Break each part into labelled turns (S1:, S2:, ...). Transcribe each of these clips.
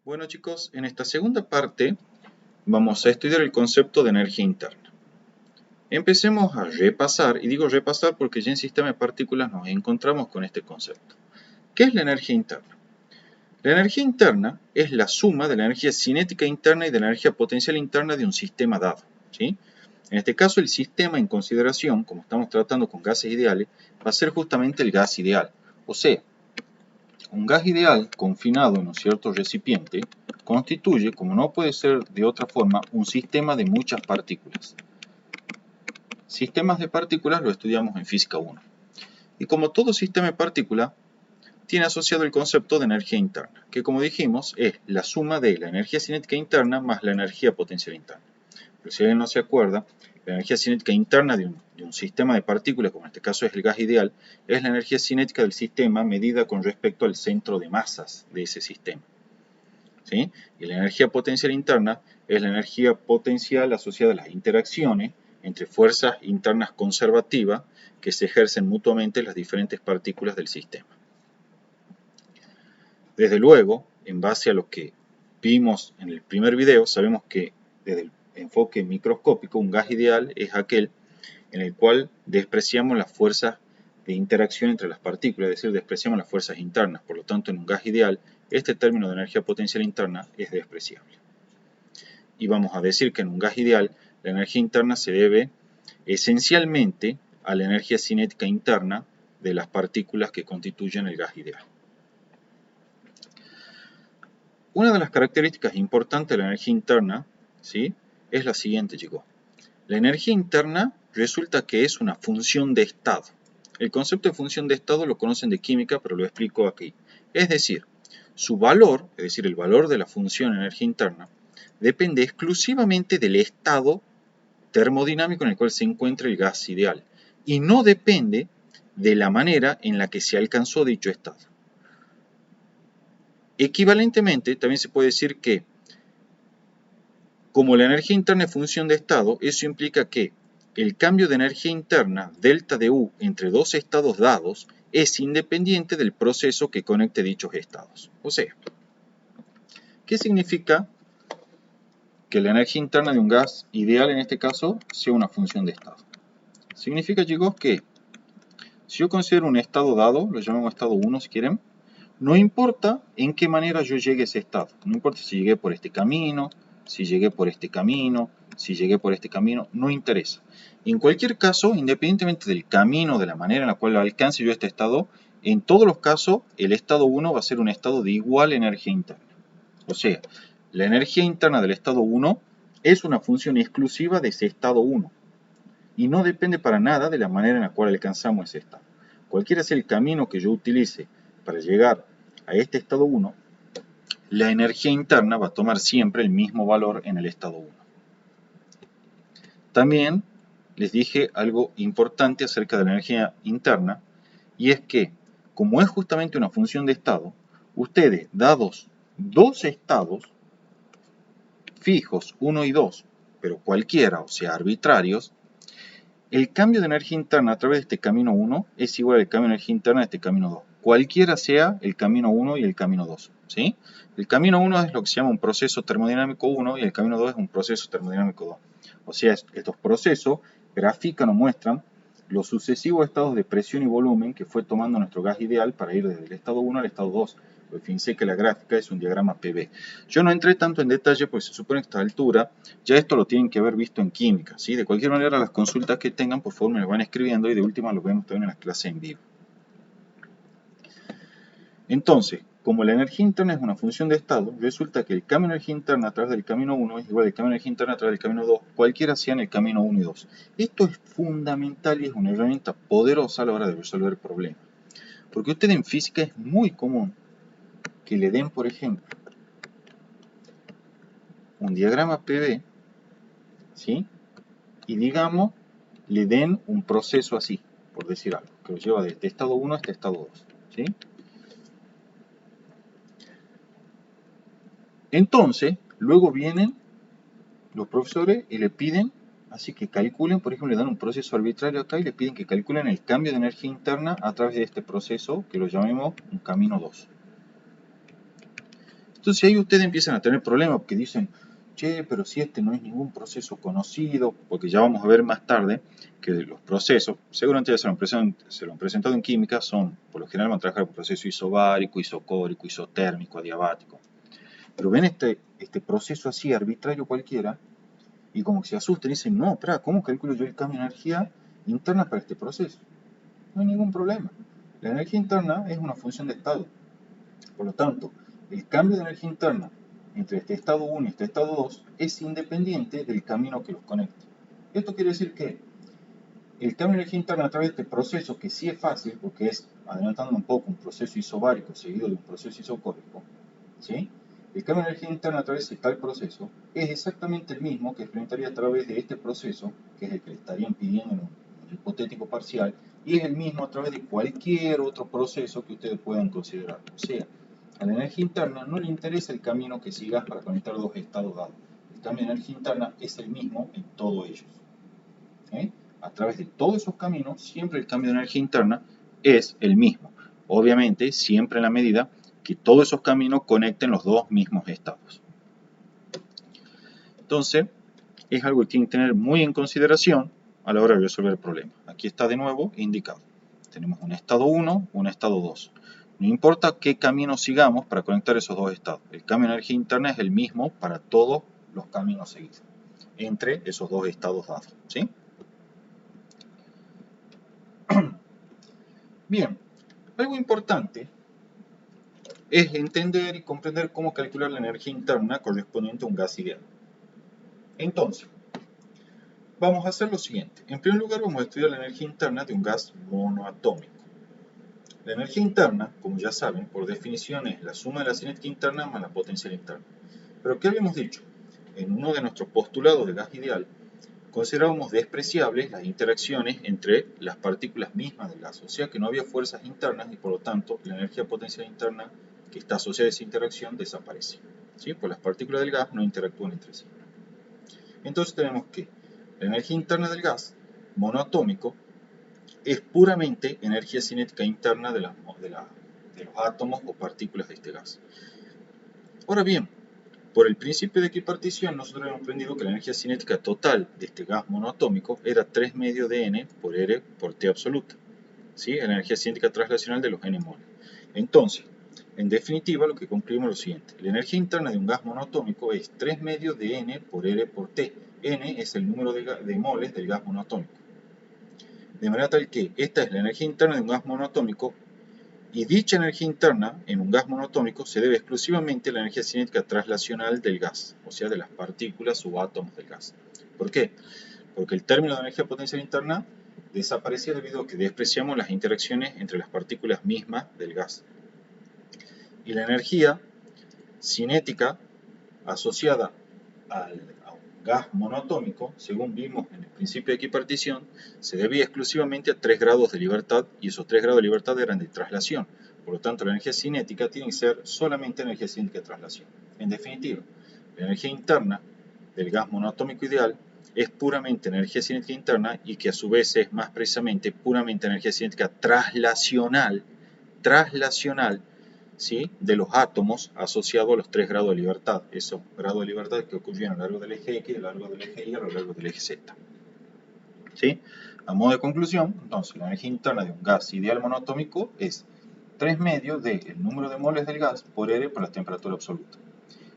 S1: Bueno chicos, en esta segunda parte vamos a estudiar el concepto de energía interna. Empecemos a repasar, y digo repasar porque ya en sistema de partículas nos encontramos con este concepto. ¿Qué es la energía interna? La energía interna es la suma de la energía cinética interna y de la energía potencial interna de un sistema dado, ¿sí? En este caso el sistema en consideración, como estamos tratando con gases ideales, va a ser justamente el gas ideal. O sea, un gas ideal confinado en un cierto recipiente constituye, como no puede ser de otra forma, un sistema de muchas partículas. Sistemas de partículas lo estudiamos en Física 1. Y como todo sistema de partículas, tiene asociado el concepto de energía interna, que como dijimos es la suma de la energía cinética interna más la energía potencial interna. Pero si alguien no se acuerda, la energía cinética interna de un sistema de partículas, como en este caso es el gas ideal, es la energía cinética del sistema medida con respecto al centro de masas de ese sistema. ¿Sí? Y la energía potencial interna es la energía potencial asociada a las interacciones entre fuerzas internas conservativas que se ejercen mutuamente en las diferentes partículas del sistema. Desde luego, en base a lo que vimos en el primer video, sabemos que desde el enfoque microscópico, un gas ideal es aquel en el cual despreciamos las fuerzas de interacción entre las partículas, es decir, despreciamos las fuerzas internas. Por lo tanto, en un gas ideal, este término de energía potencial interna es despreciable. Y vamos a decir que en un gas ideal, la energía interna se debe esencialmente a la energía cinética interna de las partículas que constituyen el gas ideal. Una de las características importantes de la energía interna, ¿sí?, es la siguiente, chicos. La energía interna resulta que es una función de estado. El concepto de función de estado lo conocen de química, pero lo explico aquí. Es decir, su valor, es decir, el valor de la función energía interna, depende exclusivamente del estado termodinámico en el cual se encuentra el gas ideal y no depende de la manera en la que se alcanzó dicho estado. Equivalentemente, también se puede decir que como la energía interna es función de estado, eso implica que el cambio de energía interna, delta de U, entre dos estados dados, es independiente del proceso que conecte dichos estados. O sea, ¿qué significa que la energía interna de un gas ideal, en este caso, sea una función de estado? Significa, chicos, que si yo considero un estado dado, lo llamamos estado 1 si quieren, no importa en qué manera yo llegue a ese estado, no importa si llegué por este camino, si llegué por este camino, si llegué por este camino, no interesa. En cualquier caso, independientemente del camino, de la manera en la cual alcance yo este estado, en todos los casos, el estado 1 va a ser un estado de igual energía interna. O sea, la energía interna del estado 1 es una función exclusiva de ese estado 1 y no depende para nada de la manera en la cual alcanzamos ese estado. Cualquiera sea el camino que yo utilice para llegar a este estado 1, la energía interna va a tomar siempre el mismo valor en el estado 1. También les dije algo importante acerca de la energía interna, y es que, como es justamente una función de estado, ustedes, dados dos estados fijos, 1 y 2, pero cualquiera, o sea, arbitrarios, el cambio de energía interna a través de este camino 1 es igual al cambio de energía interna de este camino 2. Cualquiera sea el camino 1 y el camino 2. ¿Sí? El camino 1 es lo que se llama un proceso termodinámico 1 y el camino 2 es un proceso termodinámico 2. O sea, estos procesos grafican o muestran los sucesivos estados de presión y volumen que fue tomando nuestro gas ideal para ir desde el estado 1 al estado 2. Pues fíjense que la gráfica es un diagrama PV. Yo no entré tanto en detalle porque se supone que a esta altura ya esto lo tienen que haber visto en química, ¿sí? De cualquier manera, las consultas que tengan, por favor me las van escribiendo y de última lo vemos también en las clases en vivo. Entonces, como la energía interna es una función de estado, resulta que el cambio de energía interna a través del camino 1 es igual al cambio de energía interna a través del camino 2, cualquiera sea en el camino 1 y 2. Esto es fundamental y es una herramienta poderosa a la hora de resolver problemas. Porque usted en física es muy común que le den, por ejemplo, un diagrama PV, ¿sí? Y digamos, le den un proceso así, por decir algo, que lo lleva de este estado 1 a este estado 2, ¿sí? Entonces, luego vienen los profesores y le piden, así que calculen, por ejemplo, le dan un proceso arbitrario acá y le piden que calculen el cambio de energía interna a través de este proceso, que lo llamemos un camino 2. Entonces ahí ustedes empiezan a tener problemas porque dicen, che, pero si este no es ningún proceso conocido, porque ya vamos a ver más tarde que los procesos, seguramente ya se lo han presentado en química, son, por lo general van a trabajar con proceso isobárico, isocórico, isotérmico, adiabático. Pero ven este proceso así arbitrario cualquiera y como que se asustan y dicen, no, espera, ¿cómo calculo yo el cambio de energía interna para este proceso? No hay ningún problema. La energía interna es una función de estado. Por lo tanto, el cambio de energía interna entre este estado 1 y este estado 2 es independiente del camino que los conecta. Esto quiere decir que el cambio de energía interna a través de este proceso, que sí es fácil, porque es, adelantando un poco, un proceso isobárico seguido de un proceso isocórico, ¿sí? El cambio de energía interna a través de tal proceso es exactamente el mismo que experimentaría a través de este proceso, que es el que le estarían pidiendo en un hipotético parcial, y es el mismo a través de cualquier otro proceso que ustedes puedan considerar. O sea, a la energía interna no le interesa el camino que sigas para conectar dos estados dados. El cambio de energía interna es el mismo en todos ellos. A través de todos esos caminos, siempre el cambio de energía interna es el mismo. Obviamente, siempre en la medida que todos esos caminos conecten los dos mismos estados. Entonces, es algo que tienen que tener muy en consideración a la hora de resolver el problema. Aquí está de nuevo indicado. Tenemos un estado 1, un estado 2. No importa qué camino sigamos para conectar esos dos estados. El cambio de energía interna es el mismo para todos los caminos seguidos entre esos dos estados dados. ¿Sí? Bien, algo importante es entender y comprender cómo calcular la energía interna correspondiente a un gas ideal. Entonces, vamos a hacer lo siguiente. En primer lugar, vamos a estudiar la energía interna de un gas monoatómico. La energía interna, como ya saben, por definición es la suma de la cinética interna más la potencial interna. Pero, ¿qué habíamos dicho? En uno de nuestros postulados de gas ideal, considerábamos despreciables las interacciones entre las partículas mismas del gas, o sea que no había fuerzas internas y por lo tanto la energía potencial interna que está asociada a esa interacción desaparece. ¿Sí? Pues las partículas del gas no interactúan entre sí. Entonces tenemos que la energía interna del gas monoatómico es puramente energía cinética interna de los átomos o partículas de este gas. Ahora bien, por el principio de equipartición, nosotros hemos aprendido que la energía cinética total de este gas monoatómico era 3 medio de N por R por T absoluta. ¿Sí? La energía cinética translacional de los N moles. Entonces, en definitiva, lo que concluimos es lo siguiente. La energía interna de un gas monoatómico es 3 medios de N por R por T. N es el número de moles del gas monoatómico. De manera tal que esta es la energía interna de un gas monoatómico y dicha energía interna en un gas monoatómico se debe exclusivamente a la energía cinética translacional del gas, o sea, de las partículas o átomos del gas. ¿Por qué? Porque el término de energía potencial interna desaparecía debido a que despreciamos las interacciones entre las partículas mismas del gas. Y la energía cinética asociada a un gas monoatómico, según vimos en el principio de equipartición, se debía exclusivamente a 3 grados de libertad, y esos 3 grados de libertad eran de traslación. Por lo tanto, la energía cinética tiene que ser solamente energía cinética de traslación. En definitiva, la energía interna del gas monoatómico ideal es puramente energía cinética interna y que a su vez es más precisamente puramente energía cinética traslacional, ¿sí? De los átomos asociados a los 3 grados de libertad. Esos grados de libertad que ocurrían a lo largo del eje X, a lo largo del eje Y, a lo largo del eje Z. ¿Sí? A modo de conclusión, entonces, la energía interna de un gas ideal monoatómico es 3 medios del número de moles del gas por R por la temperatura absoluta.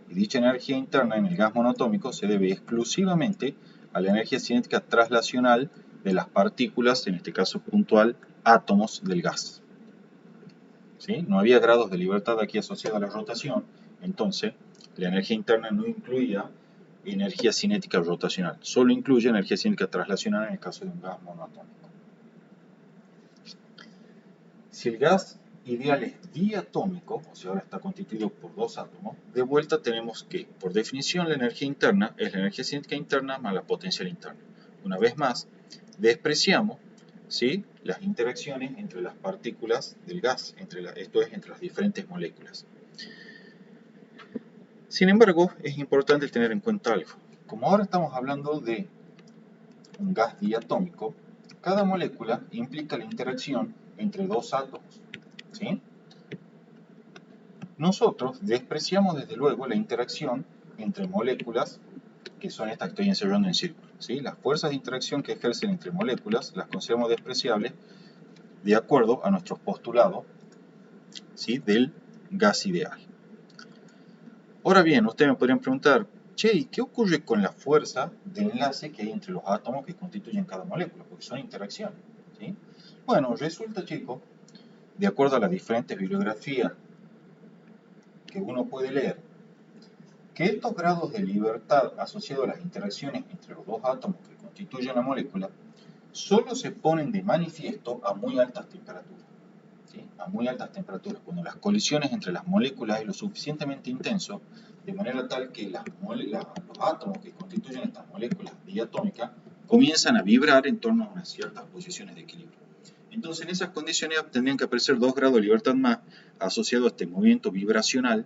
S1: Y dicha energía interna en el gas monoatómico se debe exclusivamente a la energía cinética translacional de las partículas, en este caso puntual, átomos del gas. ¿Sí? No había grados de libertad aquí asociada a la rotación, entonces la energía interna no incluía energía cinética rotacional, solo incluye energía cinética translacional en el caso de un gas monoatómico. Si el gas ideal es diatómico, o sea, ahora está constituido por dos átomos, de vuelta tenemos que, por definición, la energía interna es la energía cinética interna más la potencial interna. Una vez más, despreciamos, ¿sí?, las interacciones entre las partículas del gas, esto es, entre las diferentes moléculas. Sin embargo, es importante tener en cuenta algo. Como ahora estamos hablando de un gas diatómico, cada molécula implica la interacción entre dos átomos, ¿sí? nosotros despreciamos desde luego la interacción entre moléculas, que son estas que estoy encerrando en círculo, ¿sí? Las fuerzas de interacción que ejercen entre moléculas las consideramos despreciables de acuerdo a nuestros postulados, ¿sí?, del gas ideal. Ahora bien, ustedes me podrían preguntar, che, ¿y qué ocurre con la fuerza de enlace que hay entre los átomos que constituyen cada molécula? Porque son interacciones, ¿sí? Bueno, resulta, chicos, de acuerdo a las diferentes bibliografías que uno puede leer, que estos grados de libertad asociados a las interacciones entre los dos átomos que constituyen la molécula solo se ponen de manifiesto a muy altas temperaturas, ¿sí? A muy altas temperaturas, cuando las colisiones entre las moléculas es lo suficientemente intenso, de manera tal que los átomos que constituyen estas moléculas diatómicas comienzan a vibrar en torno a unas ciertas posiciones de equilibrio. Entonces, en esas condiciones tendrían que aparecer 2 grados de libertad más asociados a este movimiento vibracional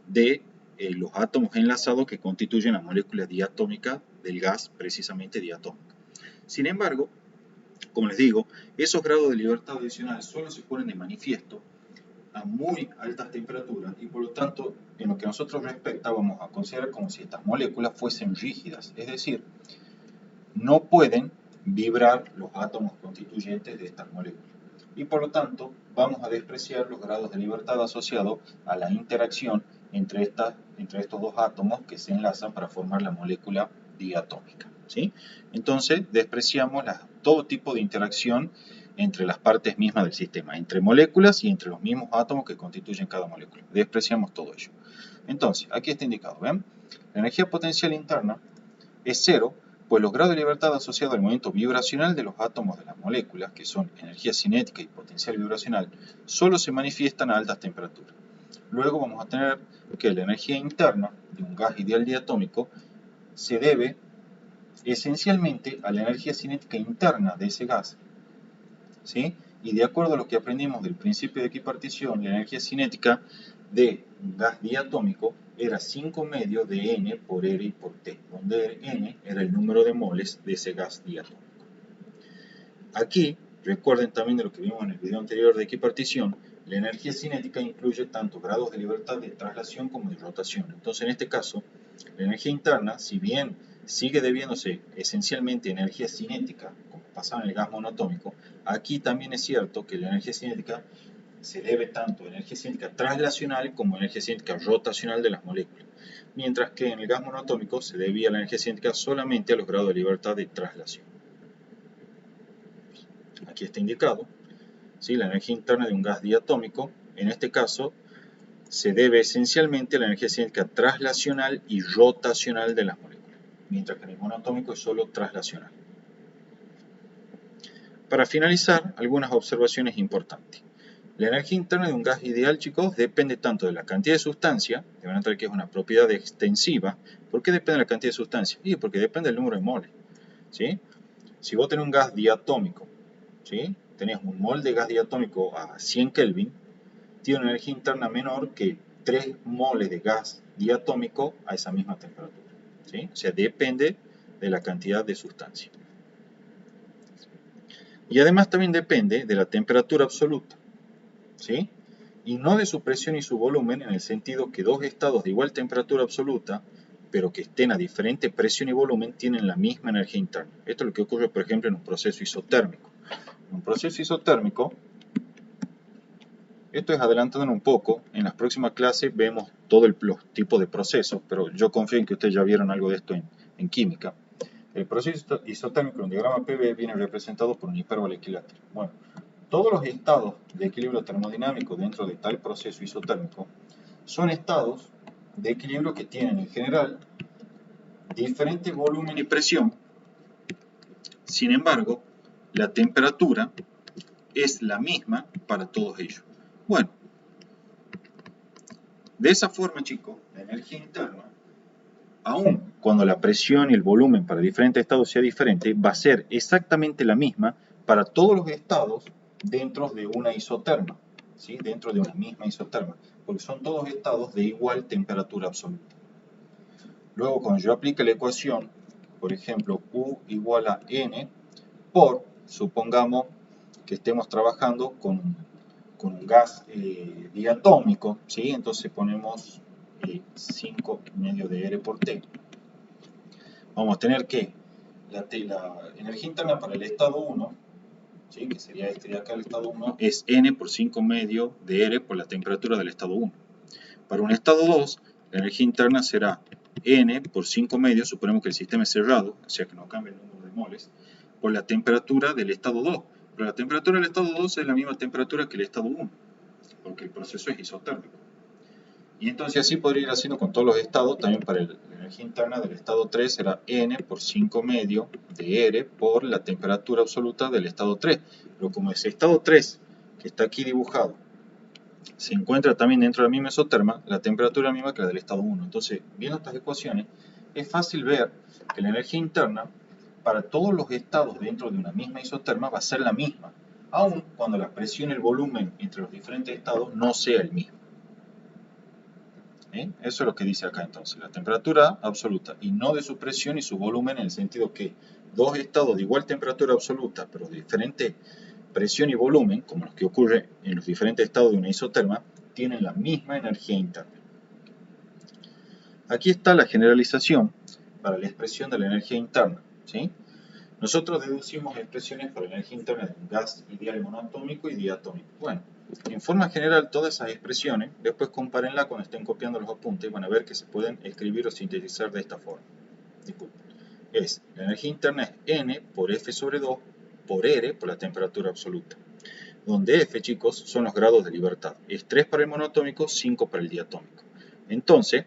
S1: de los átomos enlazados que constituyen la molécula diatómica del gas, precisamente diatómico. Sin embargo, como les digo, esos grados de libertad adicional solo se ponen de manifiesto a muy altas temperaturas y por lo tanto, en lo que a nosotros respecta, vamos a considerar como si estas moléculas fuesen rígidas, es decir, no pueden vibrar los átomos constituyentes de estas moléculas. Y por lo tanto, vamos a despreciar los grados de libertad asociados a la interacción entre estos dos átomos que se enlazan para formar la molécula diatómica, ¿sí? Entonces, despreciamos todo tipo de interacción entre las partes mismas del sistema, entre moléculas y entre los mismos átomos que constituyen cada molécula. Despreciamos todo ello. Entonces, aquí está indicado, ¿ven? La energía potencial interna es cero, pues los grados de libertad asociados al movimiento vibracional de los átomos de las moléculas, que son energía cinética y potencial vibracional, solo se manifiestan a altas temperaturas. Luego vamos a tener que la energía interna de un gas ideal diatómico se debe esencialmente a la energía cinética interna de ese gas, ¿sí? Y de acuerdo a lo que aprendimos del principio de equipartición, la energía cinética de un gas diatómico era 5 medios de N por R y por T, donde N era el número de moles de ese gas diatómico. Aquí, recuerden también de lo que vimos en el video anterior de equipartición, la energía cinética incluye tanto grados de libertad de traslación como de rotación. Entonces, en este caso, la energía interna, si bien sigue debiéndose esencialmente a energía cinética, como pasaba en el gas monoatómico, aquí también es cierto que la energía cinética se debe tanto a energía cinética traslacional como a energía cinética rotacional de las moléculas, mientras que en el gas monoatómico se debía la energía cinética solamente a los grados de libertad de traslación. Aquí está indicado, ¿sí? La energía interna de un gas diatómico, en este caso, se debe esencialmente a la energía cinética traslacional y rotacional de las moléculas, mientras que en el monoatómico es solo traslacional. Para finalizar, algunas observaciones importantes. La energía interna de un gas ideal, chicos, depende tanto de la cantidad de sustancia, de manera tal que es una propiedad extensiva. ¿Por qué depende de la cantidad de sustancia? Y porque depende del número de moles, ¿sí? Si vos tenés un gas diatómico, ¿sí?, tenés un mol de gas diatómico a 100 Kelvin, tiene una energía interna menor que 3 moles de gas diatómico a esa misma temperatura, ¿sí? O sea, depende de la cantidad de sustancia. Y además también depende de la temperatura absoluta, ¿sí? Y no de su presión y su volumen, en el sentido que dos estados de igual temperatura absoluta, pero que estén a diferente presión y volumen, tienen la misma energía interna. Esto es lo que ocurre, por ejemplo, en un proceso isotérmico. En un proceso isotérmico, esto es adelantando un poco, en las próximas clases vemos todos los tipos de procesos, pero yo confío en que ustedes ya vieron algo de esto en química. El proceso isotérmico en un diagrama PV viene representado por una hipérbole equilátera. Bueno, todos los estados de equilibrio termodinámico dentro de tal proceso isotérmico son estados de equilibrio que tienen en general diferente volumen y presión. Sin embargo, la temperatura es la misma para todos ellos. Bueno, de esa forma, chicos, la energía interna, aun cuando la presión y el volumen para diferentes estados sea diferente, va a ser exactamente la misma para todos los estados dentro de una isoterma, ¿sí? Dentro de una misma isoterma, porque son todos estados de igual temperatura absoluta. Luego, cuando yo aplique la ecuación, por ejemplo, U igual a N por, supongamos que estemos trabajando con con un gas diatómico, ¿sí? Entonces ponemos 5,5 de R por T. Vamos a tener que la energía interna para el estado 1, ¿sí? Que sería este de acá, el estado 1, es N por 5,5 de R por la temperatura del estado 1. Para un estado 2, la energía interna será N por 5,5, suponemos que el sistema es cerrado, o sea que no cambia el número de moles, por la temperatura del estado 2. Pero la temperatura del estado 2 es la misma temperatura que el estado 1, porque el proceso es isotérmico. Y entonces así podría ir haciendo con todos los estados. También para la energía interna del estado 3 será N por 5,5 de R por la temperatura absoluta del estado 3. Pero como ese estado 3, que está aquí dibujado, se encuentra también dentro de la misma isoterma, la temperatura es la misma que la del estado 1. Entonces, viendo estas ecuaciones, es fácil ver que la energía interna para todos los estados dentro de una misma isoterma va a ser la misma, aun cuando la presión y el volumen entre los diferentes estados no sea el mismo. ¿Sí? Eso es lo que dice acá entonces, la temperatura absoluta y no de su presión y su volumen, en el sentido que dos estados de igual temperatura absoluta pero de diferente presión y volumen, como los que ocurre en los diferentes estados de una isoterma, tienen la misma energía interna. Aquí está la generalización para la expresión de la energía interna, ¿sí? Nosotros deducimos expresiones para la energía interna de un gas ideal monoatómico y diatómico. Bueno, en forma general, todas esas expresiones, después compárenla cuando estén copiando los apuntes y van a ver que se pueden escribir o sintetizar de esta forma. Disculpen. La energía interna es N por F sobre 2 por R por la temperatura absoluta. Donde F, chicos, son los grados de libertad. Es 3 para el monoatómico, 5 para el diatómico. Entonces,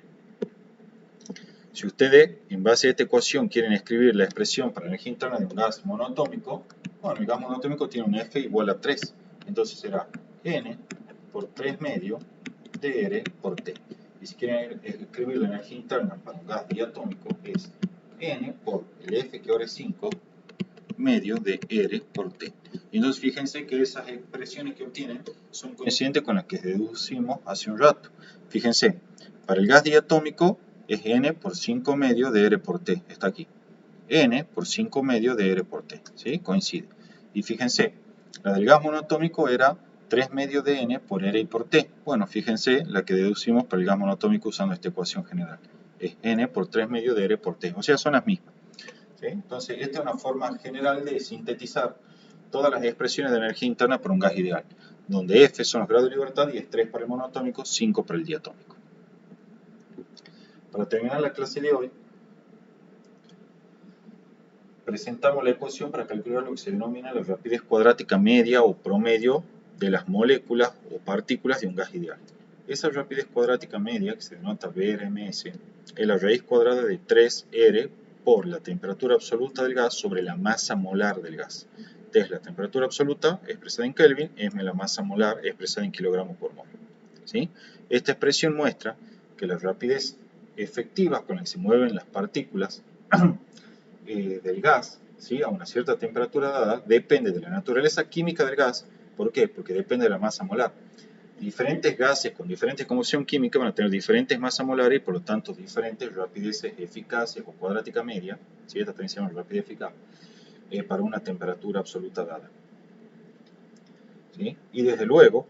S1: si ustedes, en base a esta ecuación, quieren escribir la expresión para la energía interna de un gas monoatómico, bueno, el gas monoatómico tiene un F igual a 3. Entonces será N por 3 medio de R por T. Y si quieren escribir la energía interna para un gas diatómico, es N por el F, que ahora es 5, medio de R por T. Y entonces fíjense que esas expresiones que obtienen son coincidentes con las que deducimos hace un rato. Fíjense, para el gas diatómico es N por 5 medio de R por T. Está aquí. N por 5 medio de R por T. ¿Sí? Coincide. Y fíjense, la del gas monoatómico era 3 medio de N por R y por T. Bueno, fíjense la que deducimos para el gas monoatómico usando esta ecuación general. Es N por 3 medio de R por T. O sea, son las mismas. ¿Sí? Entonces, esta es una forma general de sintetizar todas las expresiones de energía interna para un gas ideal, donde F son los grados de libertad y es 3 para el monoatómico, 5 para el diatómico. Para terminar la clase de hoy, presentamos la ecuación para calcular lo que se denomina la rapidez cuadrática media o promedio de las moléculas o partículas de un gas ideal. Esa rapidez cuadrática media, que se denota VRMS, es la raíz cuadrada de 3R por la temperatura absoluta del gas sobre la masa molar del gas. T es la temperatura absoluta expresada en Kelvin, M la masa molar expresada en kilogramos por mol. ¿Sí? Esta expresión muestra que la rapidez efectiva con la que se mueven las partículas del gas, ¿sí? A una cierta temperatura dada, depende de la naturaleza química del gas. ¿Por qué? Porque depende de la masa molar. Diferentes gases con diferentes composición química van a tener diferentes masas molares y por lo tanto diferentes rapideces eficaces o cuadrática media, ¿sí? Esta también se llama rapidez eficaz, para una temperatura absoluta dada. ¿Sí? Y desde luego,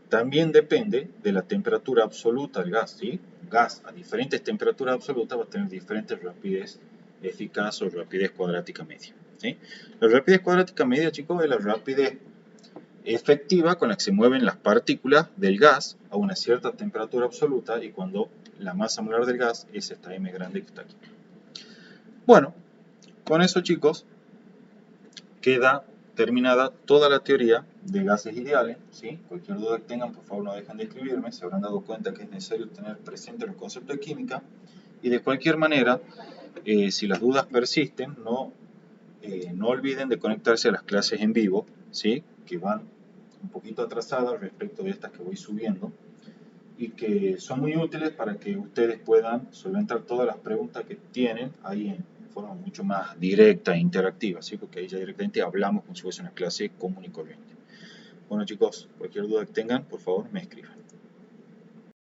S1: también depende de la temperatura absoluta del gas. ¿Sí? Gas a diferentes temperaturas absolutas va a tener diferentes rapidez eficaz o rapidez cuadrática media. ¿Sí? La rapidez cuadrática media, chicos, es la rapidez efectiva con la que se mueven las partículas del gas a una cierta temperatura absoluta y cuando la masa molar del gas es esta M grande que está aquí. Bueno, con eso, chicos, queda terminada toda la teoría de gases ideales. ¿Sí? Cualquier duda que tengan, por favor no dejen de escribirme. Se habrán dado cuenta que es necesario tener presente los conceptos de química. Y de cualquier manera, si las dudas persisten, no olviden de conectarse a las clases en vivo, ¿sí? Que van un poquito atrasadas respecto de estas que voy subiendo y que son muy útiles para que ustedes puedan solventar todas las preguntas que tienen ahí en forma mucho más directa e interactiva, ¿sí? Porque ahí ya directamente hablamos como si fuese una clase común y corriente. Bueno, chicos, cualquier duda que tengan, por favor me escriban.